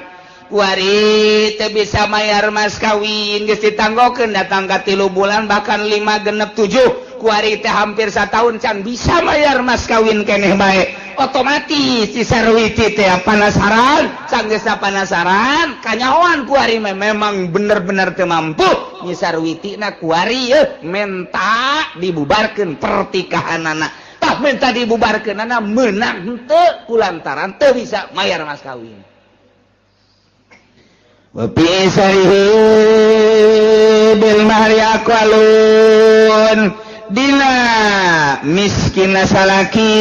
kuari teu bisa mayar mas kawin geus ditanggokeun datang ka 3 bulan bahkan 5 genep 7 kuari teh hampir 1 tahun can bisa mayar mas kawin keneh bae otomatis si sarwiti teh panasaran sanggeus panasaran kanyahoan kuari memang bener-bener teu mampu nyi sarwiti na kuari menta dibubarkeun pertikahanana tah menta dibubarkeunana meunang henteu kulantaran teu bisa mayar mas kawin wa fi sarihi bil mahri aqwalun dina miskin salaki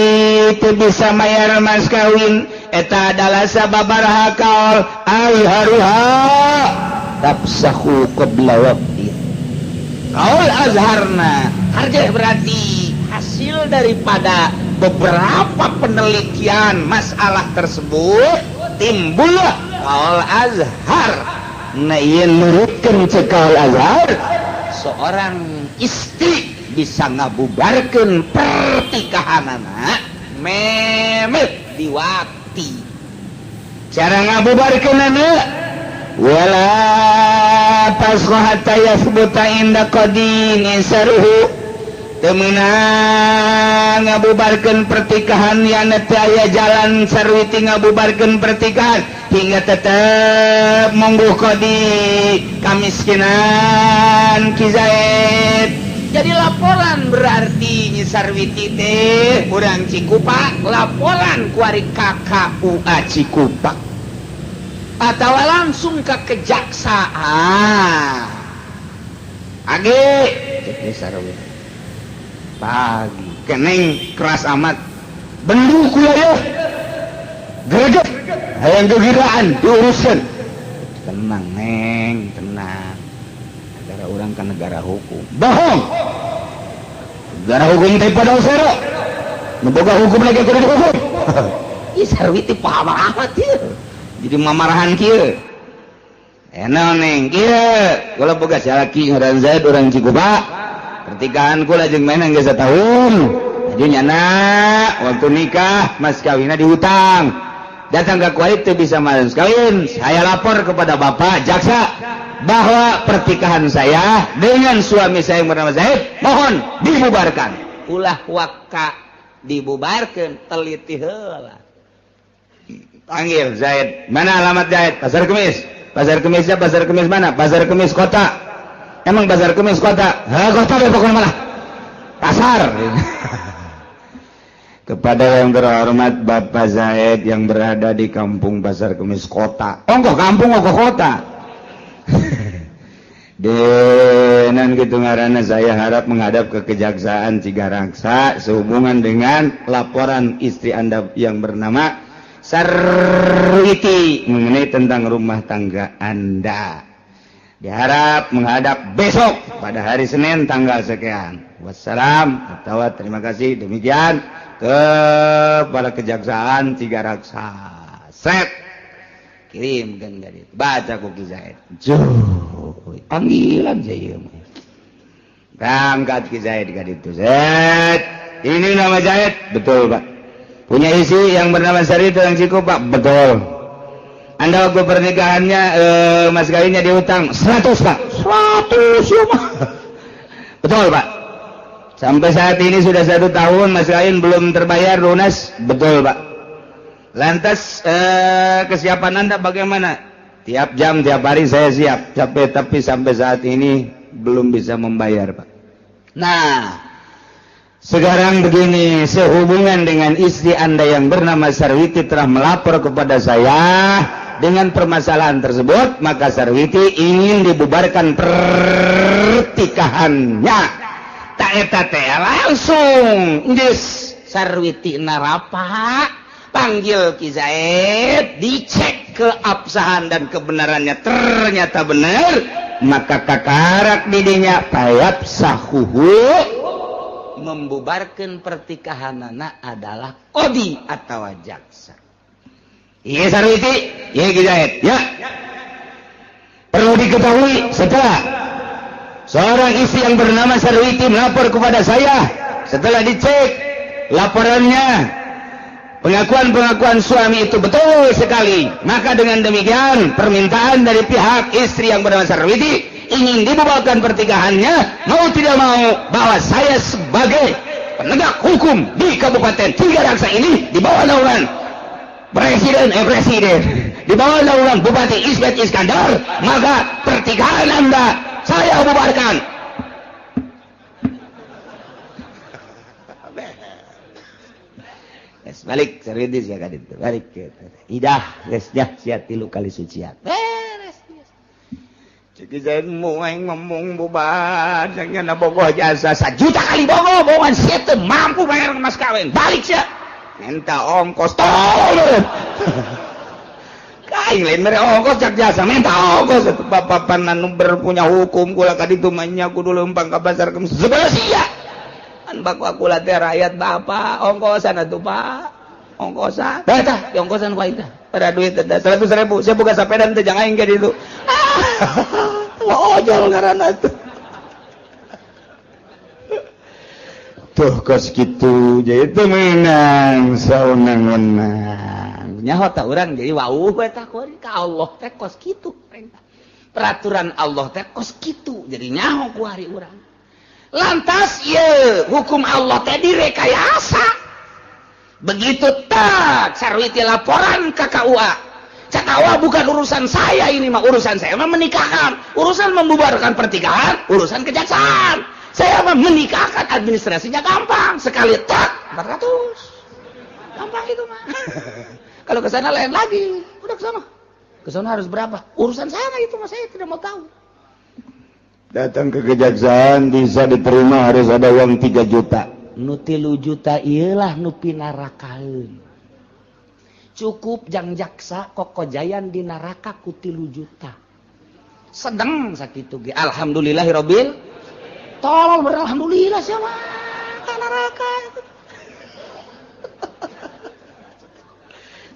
teu bisa mayar mas kawin eta adalah sababaraha kaul ayharuha tafsahu qabla waqti kaul azharna harga berarti hasil daripada beberapa penelitian masalah tersebut timbullah kaul azhar na ieu nurutkeun cekaul azhar seorang istri bisa ngabubarkeun pertikahanana memet diwakti cara ngabubarkeunana wala tasqa hatta yathbuta inda qadin saruhu teu meunang ngabubarkeun pertikahan yana teu aya jalan sarwiti ngabubarkeun pertikahan hingga tetep monggo qadi kamiskinan Ki Zaid. Jadi laporan berarti Nyi Sarwiti teh urang Cikupa laporan ku ari KKUA Cikupa atau langsung ke kejaksaan. Age cek Sarwiti pagi keneng keras amat bendu kula ya greget hayang gegiraan diuruskeun tenang neng tenang negara orang kan negara hukum bohong negara hukum teh pada usara memboga hukum lagi kudu dihukum ih Sarwiti paham amat ieu jadi mamarahan kieu enak neng kieu kula boga salaki ngaran Zaid urang Cikupa pertikahan kula jeung mainan geus satahun jadi nyana waktu nikah mas kawinna dihutang datang ke kualit teu bisa mas kawin saya lapor kepada bapak jaksa bahwa pertikahan saya dengan suami saya yang bernama Zaid mohon dibubarkan ulah waka dibubarkan teliti heula panggil Zaid mana alamat Zaid pasar kemisnya pasar kemis mana pasar kemis kota emang pasar kemis kota kota deh pokoknya malah pasar kepada yang terhormat Bapak Zaid yang berada di kampung pasar kemis kota ongkoh kampung ongkoh kota denan gitu ngaranna saya harap menghadap ke Kejaksaan Cigaraksa sehubungan dengan laporan istri Anda yang bernama Sarwiti mengenai tentang rumah tangga Anda. Diharap menghadap besok pada hari Senin tanggal sekian. Wassalam atau terima kasih demikian kepada Kejaksaan Cigaraksa. Set kirimkan dari baca Ki Zaid panggilan saya berangkat Ki Zaid itu Zaid ini nama Zaid betul Pak punya isi yang bernama Sarwiti yang Cikupa betul Anda waktu pernikahannya mas kawinnya dihutang 100 Pak 100 ya Pak betul Pak sampai saat ini sudah 1 tahun mas kawin belum terbayar lunas betul Pak. Lantas kesiapan Anda bagaimana? Tiap jam, tiap hari saya siap. Tapi sampai saat ini belum bisa membayar, Pak. Nah, sekarang begini, sehubungan dengan istri Anda yang bernama Sarwiti telah melapor kepada saya dengan permasalahan tersebut, maka Sarwiti ingin dibubarkan pertikahannya. Tak eta teh langsung, geus Sarwiti narapa panggil Ki Zaid, dicek keabsahan dan kebenarannya ternyata benar, maka kakarak didinya payap sahuhu membubarkan pertikahanana adalah qadi atau jaksa. Iya Sarwiti, iya Ki Zaid, ya. Perlu diketahui setelah seorang istri yang bernama Sarwiti melapor kepada saya, setelah dicek laporannya pengakuan suami itu betul sekali, maka dengan demikian permintaan dari pihak istri yang bernama Sarwiti ingin dibubarkan pernikahannya, mau tidak mau bahwa saya sebagai penegak hukum di Kabupaten Cigaraksa ini di bawah naungan presiden di bawah naungan Bupati Ismet Iskandar, maka pertikahan Anda saya bubarkan. Balik Sarwiti sia kadit balik idah geus sia 3 kali sucian beres Cikizenmu aing ngomong boban jangan bogoh jasa 1 juta kali bogoh bohongan sia teu mampu bayar mas kawin balik sia minta ongkos tolong kain lain mere ongkos cak jasa minta ongkos bapak anu berpunya hukum kula kaditu mah nya kudu leumpang ka pasar keum sebelah sia an baku aku teh rakyat bapak ongkosan atuh Pak ongkosan tah ongkosan wae tah pada duit 100.000 saya buka sepeda teh jangan aing ka ditu ojol karena tuh kos gitu jadi itu menang saunang-unang nyaho tak urang jadi wauh eta ka Allah teh kos kitu peraturan Allah teh kos kitu jadi nyaho ku hari urang lantas ieu hukum Allah teh direkayasa begitu tak sarwi teh laporan ka KUA Cakawa bukan urusan saya ini mah urusan saya mah menikahkan urusan membubarkan pertikahan urusan kejaksaan saya mah menikahkan administrasinya gampang sekali tak 400 gampang itu mah kalau ke sana lain lagi udah ke sana harus berapa urusan saya mah itu mah saya tidak mau tahu datang ke kejaksaan bisa diterima harus ada uang 3 juta nu 3 juta iyalah nu pinarakaeun cukup jang jaksa kokojayan di neraka ku 3 juta sedang sakitu ge alhamdulillahirabbil tolol beralhamdulillah siapa ka neraka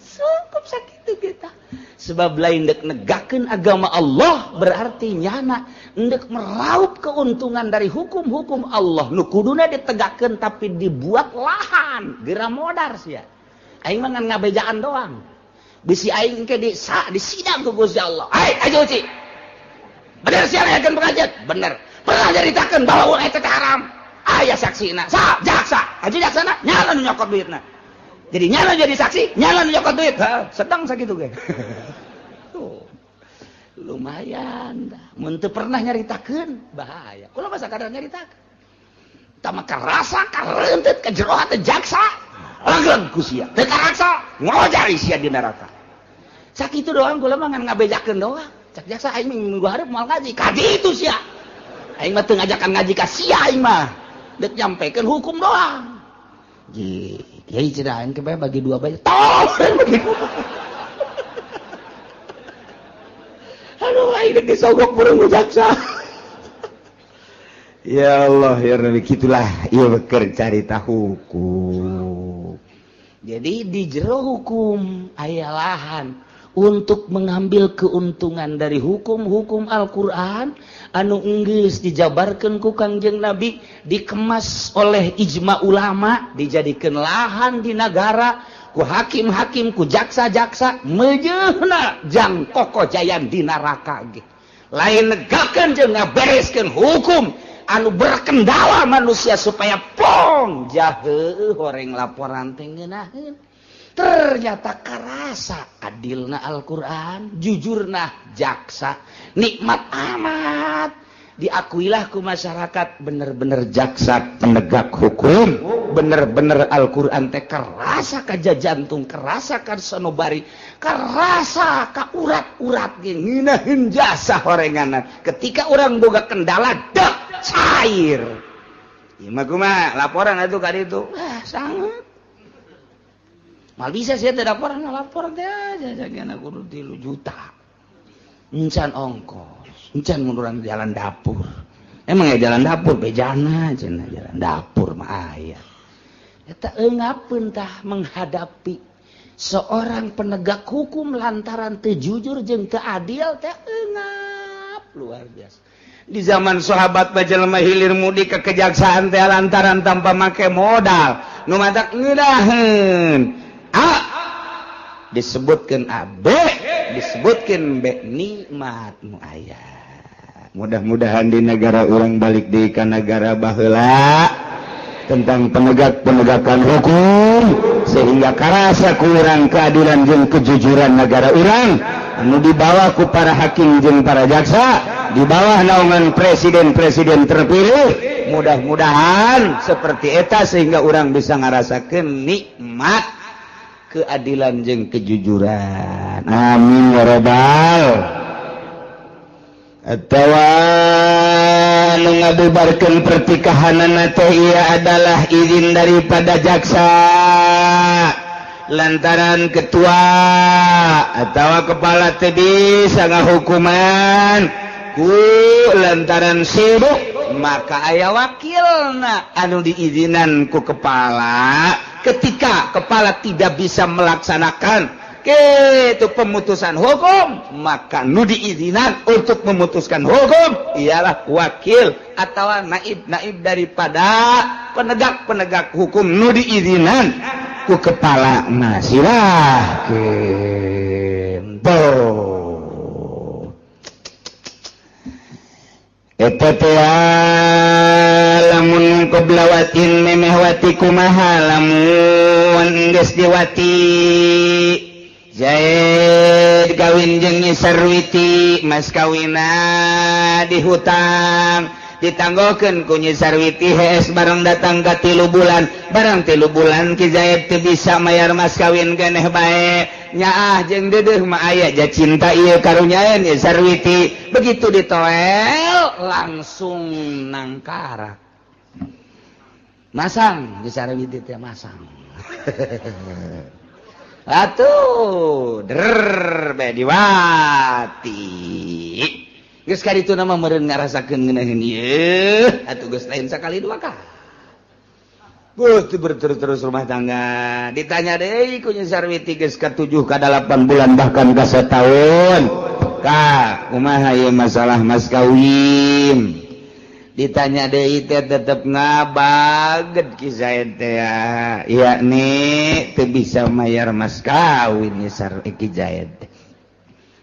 cukup sakitu kita sebab lain dek negakeun agama Allah berarti nyana endek meraup keuntungan dari hukum-hukum Allah nu kuduna ditegakkeun tapi dibuat lahan geura modar sia aing mah ngan ngabejaan doang bisi aing ke di sidang ku Gusti Allah ayo Ci bener sia ayeuna pengajian bener pernah nyaritakeun bahwa urang eta teh haram aya saksina jaksa aja jaksana nyala nu nyokot duitna jadi nyala jadi saksi nyala nu nyokot duit sedang sakitu ge tuh lumayan dah mun teu pernah nyaritakeun bahaya kula mah sakadar nyaritakeun tama karasa kareunteut ka jero hate jaksa langgang ku sia teu karaksa ngojari sia di neraka sakitu doang kula mah ngan ngabejakeun doang cak jaksa aing minggu hareup moal ngaji kaditu sia aing mah teu ngajakan ngaji ka sia aing mah deuk nyampekeun hukum doang kiai cenah aing ke bagi 2 bae tolong bagi 2 aduh aing deuk disogok burung ku jaksa ya Allah ya Rabbi gitulah ieu keur carita hukum jadi di jero hukum aya lahan untuk mengambil keuntungan dari hukum-hukum Al-Qur'an anu geus dijabarkeun ku Kangjeng Nabi dikemas oleh ijma ulama dijadikeun lahan di negara ku hakim-hakim ku jaksa-jaksa mejeuna jang kokojayan di neraka ge lain negakeun jeung ngabereskeun hukum anu berkendala manusia supaya pong jaheuh horeng laporan teh ngeunaheun ternyata karasa adilna Al-Qur'an jujurna jaksa nikmat amat diakuilah ku masyarakat bener-bener jaksa penegak hukum bener-bener Al-Qur'an teh karasa ka jantung karasa ka sanubari karasa ka urat-urat ge ngeunaheun jasa horenganan ketika urang boga kendala dak cair imah kumaha laporan atuh ka ditu sangat mal bisa sia teh laporan teh aja jagana kudu 3 juta encan ongkos encan munduran jalan dapur emang ya jalan dapur bejana cenah jalan dapur mah aya eta eungapeun tah menghadapi seorang penegak hukum lantaran teu jujur jeung teu adil teh eungap luar biasa di zaman sahabat bajelma hilir mudi ke kejaksaan teh lantaran tanpa make modal nu matak ngeudaheun A disebutkeun A B disebutkeun B nikmat nu aya mudah-mudahan di negara urang balik deui ka negara baheula tentang penegakan hukum sehingga karasa ku urang keadilan jeung kejujuran negara urang anu dibawa ku para hakim jeung para jaksa di bawah naungan presiden-presiden terpilih mudah-mudahan seperti eta sehingga orang bisa ngarasakeun nikmat keadilan jeung kejujuran amin ya rabbal atawa anu ngabubarkeun pertikahanana teh ieu adalah izin daripada jaksa lantaran ketua atawa kepala teh bisa ngahukuman ku lantaran sibuk maka aya wakilna anu diizinan ku kepala ketika kepala tidak bisa melaksanakan itu pemutusan hukum maka nu diizinan untuk memutuskan hukum ialah wakil atau naib daripada penegak hukum nu diizinan ku kepala silahkeun eta teh lamun qoblawatin memehwati kumaha lamun geus diwati Zaid kawin jeung Nyi Sarwiti mas kawina dihutang ditanggokeun ku Nyi Sarwiti hees bareng datang ka 3 bulan barang 3 bulan Ki Zaid teu bisa mayar mas kawin keneh bae nyaah jeung deudeuh mah aya ja cinta ieu karunya Nyi Sarwiti begitu ditoel langsung nangkara masang Nyi Sarwiti teh masang atuh be diwati geus kaditu mah meureun ngarasakeun ngeunaheun ieu atuh geus lain sakali 2 kali Gusti berterus rumah tangga ditanya deui ku Nyi Sarwiti geus ka 7 ka 8 bulan bahkan ka setahun ka kumaha ieu masalah mas kawin ditanya deui teh tetep ngabaget Ki Zaid teh yakni teu bisa mayar mas kawin Ki Zaid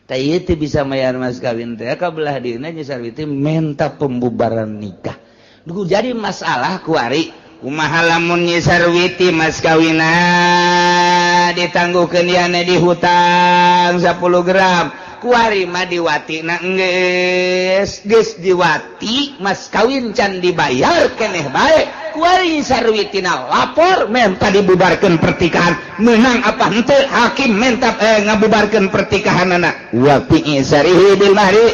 teh ieu teu bisa mayar mas kawin teh kabelah dieuna Nyi Sarwiti minta pembubaran nikah duh jadi masalah kuari kumaha lamun Nyi Sarwiti mas kawina ditangguhkeun iana dihutang 10 gram kuari mah diwatina geus diwati mas kawin can dibayar keneh bae kuari Nyi Sarwitina lapor minta dibubarkeun pertikahan menang apa henteu hakim minta ngabubarkeun pertikahanana wa fi sarihi bil mahri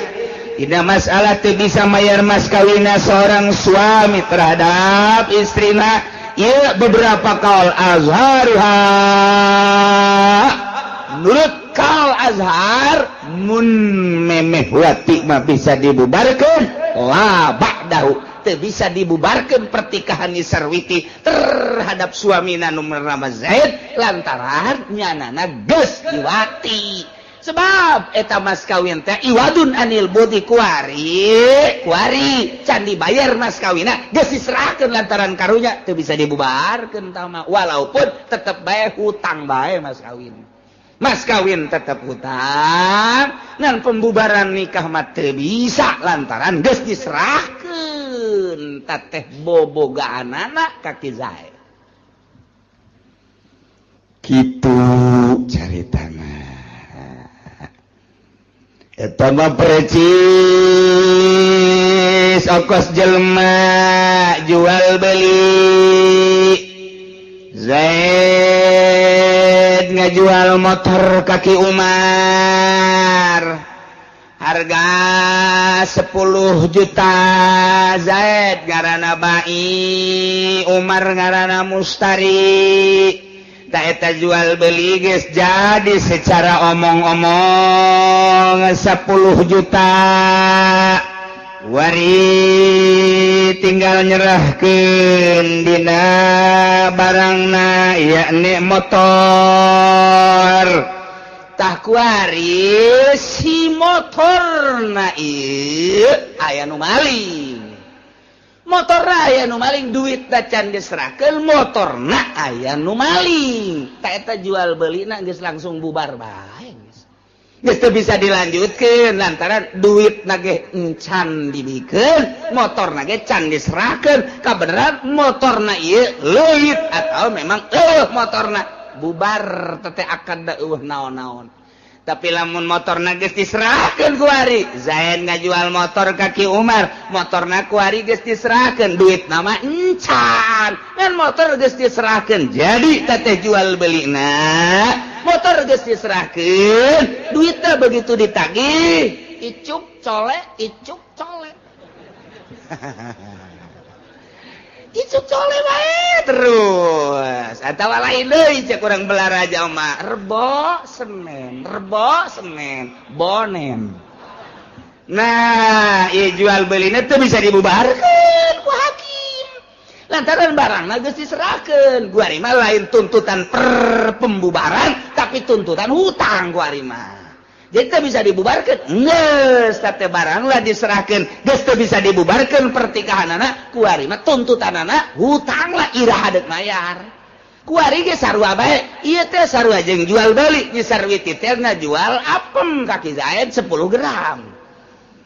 tidak masalah teu bisa mayar mas kawina seorang suami terhadap istrina ieu beberapa kaul azharuha menurut kaul azhar mun memeh wati mah bisa dibubarkeun la ba'dahu teu bisa dibubarkeun pertikahan Nyi Sarwiti terhadap suamina nu bernama Zaid lantaran nyanana geus diwati sebab eta mas kawin teh iwadun anil budi kuari can dibayar mas kawina geus diserahkeun lantaran karunya teu bisa dibubarkeun tama walaupun tetep bae hutang bae mas kawin tetap hutang dan pembubaran nikah mah teu bisa lantaran geus diserahkeun tateh bobogaanana ka Ki Zaid kitu caritana eta mah precis ongkos jelema jual beli Zaid ngajual motor kaki Umar harga 10 juta Zaid ngaranna Bai Umar ngaranna Mustari tak eta jual beli geus jadi secara omong-omong 10 juta wari tinggal nyerahkeun dina barangna yakni motor tah kuari si motorna ieu aya nu maling motorna aya nu maling duit da can diserahkeun motorna aya nu maling ta eta jual beulina geus langsung bubar bae geus teu bisa dilanjutkeun lantaran duitna ge encan dibikeun motorna ge can diserahkeun kabeneran motorna ieu leuit atau memang motorna bubar teh akan da naon-naon tapi lamun motorna geus diserahkeun ku ari Zaid ngajual motor kaki Umar motorna ku ari geus diserahkeun duitna mah encan dan motor geus diserahkeun jadi teh jual belina motor geus diserahkeun duitna begitu ditagih icuk colek icuk colek bae terus atawa lain deui cek urang Balaraja mah rebo Senin bonen. Nah ieu jual beulina teu bisa dibubarkeun ku hakim lantaran barangna geus diserahkeun. Guari mah lain tuntutan per pembubaran tapi tuntutan hutang guari mah. Jadi teu bisa dibubarkeun. Geus teh barang lah diserahkeun, geus teu bisa dibubarkeun pertikahanana kuari mah tuntutanana hutang lah iraha deuk mayar. Kuari ge sarua bae, ieu teh sarua jeung jual beuli, nya sarwi titelna jual apem kaki Zaid 10 gram.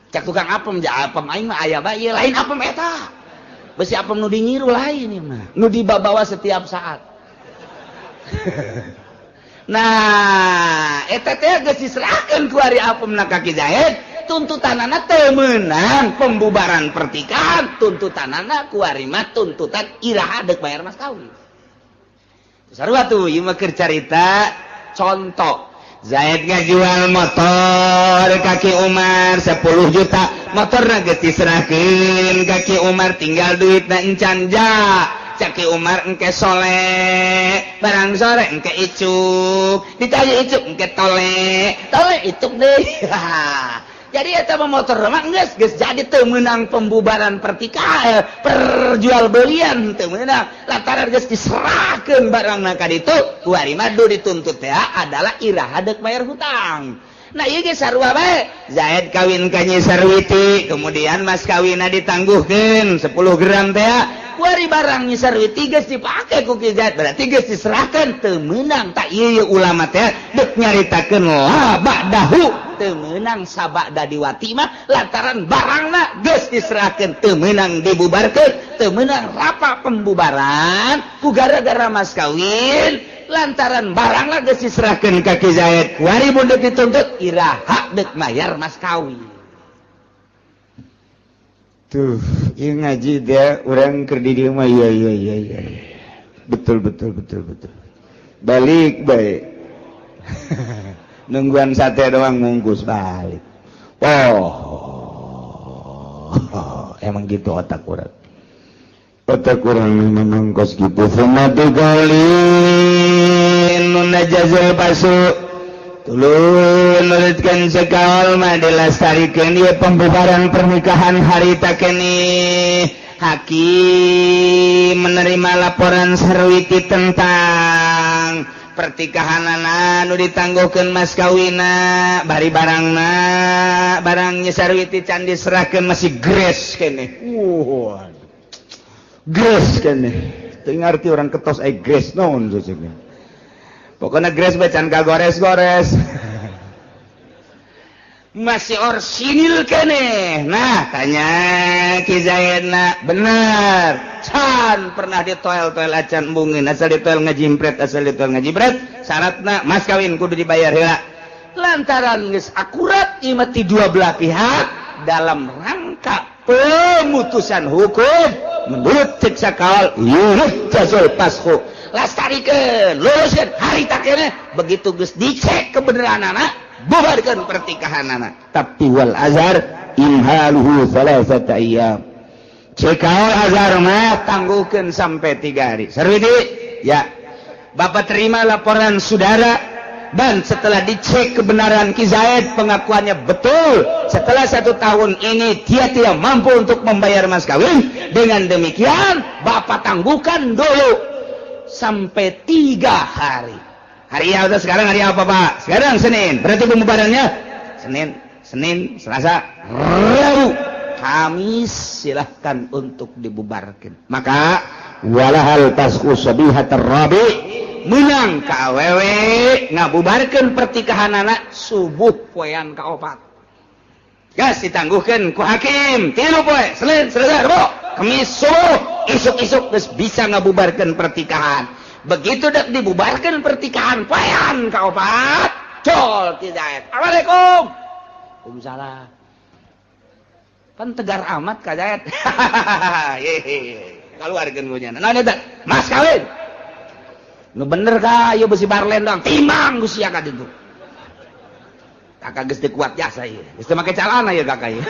Cak tukang apem ja apem aing mah aya bae, ieu lain apem eta. Besi apem nu dingiru lain ieu mah, nu dibawa setiap saat. Nah eta teh geus diserahkeun ku ari apemna ka Ki Zaid, tuntutanana teu meunang pembubaran pertikahan, tuntutanana ku ari mah tuntutan iraha deuk bayar mas kawin. Sarua tuh ieu mah keur carita contoh. Zaid ngajual motor ka Ki Umar 10 juta, motorna geus diserahkeun ka Ki Umar, tinggal duitna encan ja. Caki Umar engke soleh, barang sore engke icuk, ditanya icuk engke tole icuk deh. Jadi eta motor mah geus jadi teu meunang pembubaran pertikahan, perjual belian teu meunang. Lantaran geus diserahkeun barangna ka ditu, ku ari mah dituntut teh adalah iraha deuk bayar hutang. Nah ieu ge sarua bae. Zaid kawin ka Nyi Sarwiti, kemudian mas kawinna ditangguhkeun 10 gram teh. Kuari barang Nyi Sarwiti geus dipake ku Ki Zaid, berarti geus diserahkeun teu meunang. Tak ieu ulama teh deuk nyaritakeun la ba'dahu, teu meunang sabada diwati mah lantaran barangna geus diserahkeun, teu meunang dibubarkeun, teu meunang rapa pembubaran ku gara-gara mas kawin. Lantaran barangna geus diserahkeun ka Ki Zaid, kuari mun deuk dituntut iraha deuk mayar mas kawin. Tuh, ieu ngaji dia urang keur di dieu mah iya. Betul. Balik bae. Nungguan sate doang mungkus balik. Oh. Emang gitu otak urang. Otak urang memang kos gitu. Famatu kalin nun najazul pasu. Tuluy nuliskeun sekaol mah dilestarikeun ieu pembubaran pernikahan harita keneh. Hakim menerima laporan Sarwiti tentang pertikahanana nu ditangguhkeun mas kawinna, bari barangna barangnya Sarwiti can diserahkeun masih gres keneh. Gres keneh. Teu ngarti orang ketos aya gres naon seseukeun. Pokoknya gres bacan kagores-gores. Masih orsinil kene. Nah tanya Ki Zaidna, benar can pernah ditoel-toel acan embungin, asal ditoel ngajimpret syaratna mas kawin kudu dibayar heula. Lantaran geus akurat ieu mah ti dua belah pihak dalam rangka pemutusan hukum menurut cek sakaal yujazul pasku. Lastarikan, luruskan, harita kene begitu geus dicek kebenaranana, bubarkan pertikahanana. Tapi wal azhar imhaluhu salasata ayyam. Cekal azhar mah tangguhkeun sampai 3 hari. Sarwiti, ya. Bapak terima laporan saudara dan setelah dicek kebenaran Ki Zaid pengakuannya betul. Setelah 1 tahun ini dia tidak mampu untuk membayar mas kawin. Dengan demikian, Bapak tangguhkan dulu sampai 3 hari. Hari apa sekarang? Hari apa Pak? Sekarang Senin. Berarti pembubarannya Senin, Selasa, Rabu, Kamis silahkan untuk dibubarkan. Maka walahal tasku sabihat rabi menang ka awewe ngabubarkan pertikahan anak subuh poean kaopat. Gas ditangguhkan ku hakim 3 poe Senin, Selasa, Rabu, Kamis subuh. Isuk-isuk geus bisa ngabubarkeun pertikahan. Begitu dak dibubarkeun pertikahan poean kaopat, col Ki Zaid. Assalamualaikum. Waalaikumsalam. Pan tegar amat Ka Zaid. Kaluarkeun geunya. Naon eta? Mas kawin. Nu bener ka ieu besi barlen doang. Timbang geus sia ka ditu. kakak geus teu kuat jasa ieu geus teu make calana ya kakak ieu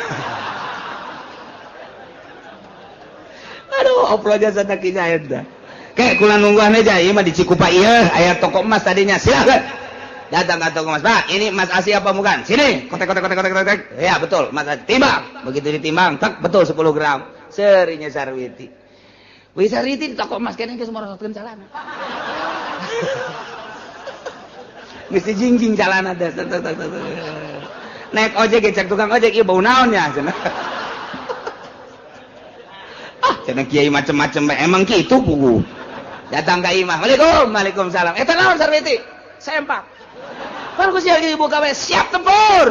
aduh oplo jasa na kieu nya kayak kula nungguan aja ieu mah di Cikupa ieu aya toko emas tadinya silakan datang ke toko emas Pak ini emas asli apa bukan sini kotek ya betul emas asli timbang begitu ditimbang tak betul 10 gram serinya Sarwiti wih Sarwiti di toko emas kene geus morosotkeun calana geus dijingjing calana dah naik ojek cek tukang ojek ieu bau naon nya cenah cenah kiai macem-macem emang kitu pugu datang ka imah waalaikumsalam eta naon Sarwiti sempak kan ku sia ibu gawe siap tempur